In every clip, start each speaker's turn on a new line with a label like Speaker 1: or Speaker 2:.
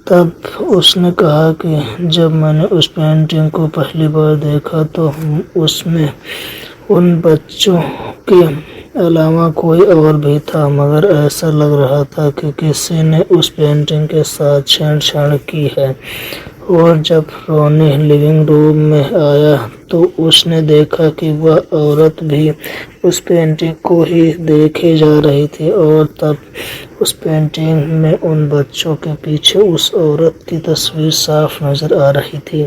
Speaker 1: تب اس نے کہا کہ جب میں نے اس پینٹنگ کو پہلی بار دیکھا تو اس میں ان بچوں کے علاوہ کوئی اور بھی تھا، مگر ایسا لگ رہا تھا کہ کسی نے اس پینٹنگ کے ساتھ چھیڑ چھاڑ کی ہے۔ اور جب رونی لیونگ روم میں آیا تو اس نے دیکھا کہ وہ عورت بھی اس پینٹنگ کو ہی دیکھے جا رہی تھی، اور تب اس پینٹنگ میں ان بچوں کے پیچھے اس عورت کی تصویر صاف نظر آ رہی تھی۔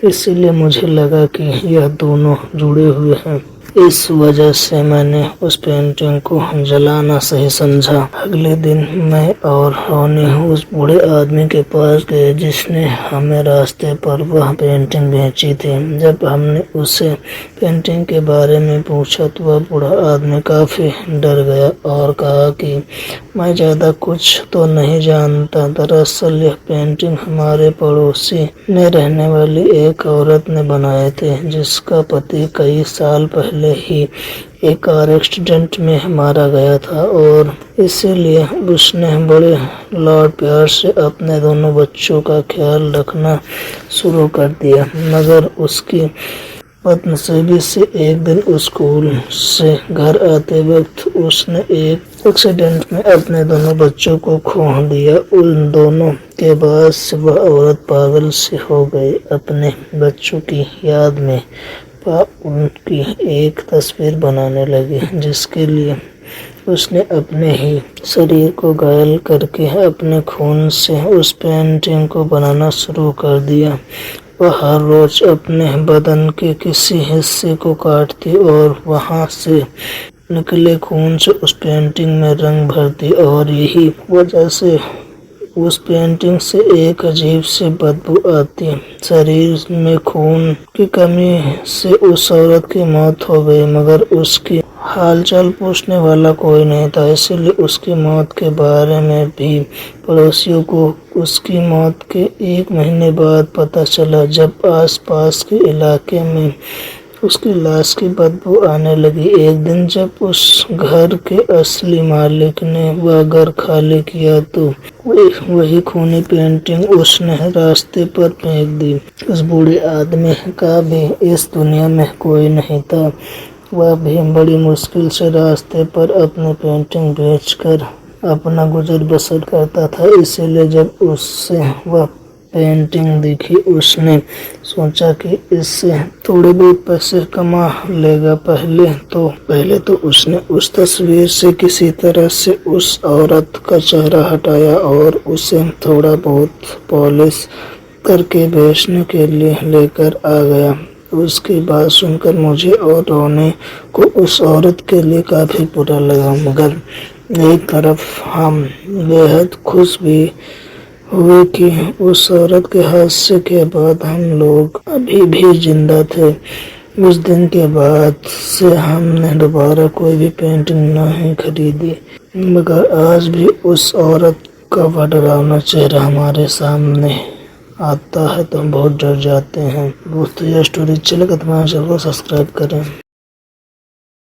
Speaker 1: اسی لیے مجھے لگا کہ یہ دونوں جڑے ہوئے ہیں۔ اس وجہ سے میں نے اس پینٹنگ کو جلانا صحیح سمجھا۔ اگلے دن میں اور رونی اس بوڑھے آدمی کے پاس گئے جس نے ہمیں راستے پر وہ پینٹنگ بیچی تھی۔ جب ہم نے اسے پینٹنگ کے بارے میں پوچھا تو وہ بوڑھا آدمی کافی ڈر گیا اور کہا کہ میں زیادہ کچھ تو نہیں جانتا، دراصل یہ پینٹنگ ہمارے پڑوسی میں رہنے والی ایک عورت نے بنائے تھے جس کا پتی کئی سال پہلے ہی ایک کار ایکسیڈنٹ میں مارا گیا تھا، اور اسی لیے اس نے بڑے لاڈ پیار سے اپنے دونوں بچوں کا خیال رکھنا شروع کر دیا۔ مگر اس کی بدنصیبی سے ایک دن اسکول سے گھر آتے وقت اس نے ایک ایکسیڈنٹ میں اپنے دونوں بچوں کو کھو دیا۔ ان دونوں کے بعد سے وہ عورت پاگل سی ہو گئی۔ اپنے بچوں کی یاد میں ان کی ایک تصویر بنانے لگی جس کے لیے اس نے اپنے ہی شریر کو گھائل کر کے اپنے خون سے اس پینٹنگ کو بنانا شروع کر دیا۔ وہ ہر روز اپنے بدن کے کسی حصے کو کاٹتی اور وہاں سے نکلے خون سے اس پینٹنگ میں رنگ بھرتی، اور یہی وجہ سے اس پینٹنگ سے ایک عجیب سی بدبو آتی۔ شریر میں خون کی کمی سے اس عورت کی موت ہو گئی، مگر اس کی حال چال پوچھنے والا کوئی نہیں تھا، اسی لیے اس کی موت کے بارے میں بھی پڑوسیوں کو اس کی موت کے ایک مہینے بعد پتہ چلا، جب آس پاس کے علاقے میں اس کی لاش کی بدبو آنے لگی۔ ایک دن جب اس گھر کے اصلی مالک نے وہ گھر خالی کیا تو وہی خونی پینٹنگ اس نے راستے پر پھینک دی۔ اس بوڑھے آدمی کا بھی اس دنیا میں کوئی نہیں تھا، وہ بھی بڑی مشکل سے راستے پر اپنی پینٹنگ بیچ کر اپنا گزر بسر کرتا تھا۔ اسی لیے جب اسے وہ پینٹنگ دکھی اس نے سوچا کہ اس سے تھوڑے بہت پیسے کما لے گا۔ پہلے تو اس نے اس تصویر سے کسی طرح سے اس عورت کا چہرہ ہٹایا اور اسے تھوڑا بہت پالش کر کے بیچنے کے لیے لے کر آ گیا۔ اس کی بات سن کر مجھے اور رونی کو اس عورت کے لیے کافی برا لگا، مگر ایک طرف ہم بے حد خوش بھی ہوئے کہ اس عورت کے حادثے کے بعد ہم لوگ ابھی بھی زندہ تھے۔ اس دن کے بعد سے ہم نے دوبارہ کوئی بھی پینٹنگ نہیں خریدی، مگر آج بھی اس عورت کا وہ ڈراؤنا چہرہ ہمارے سامنے آتا ہے تو ہم بہت ڈر جاتے ہیں۔ دوستو یہ اسٹوری اچھی لگے تو ہمارے چینل کو سبسکرائب کریں۔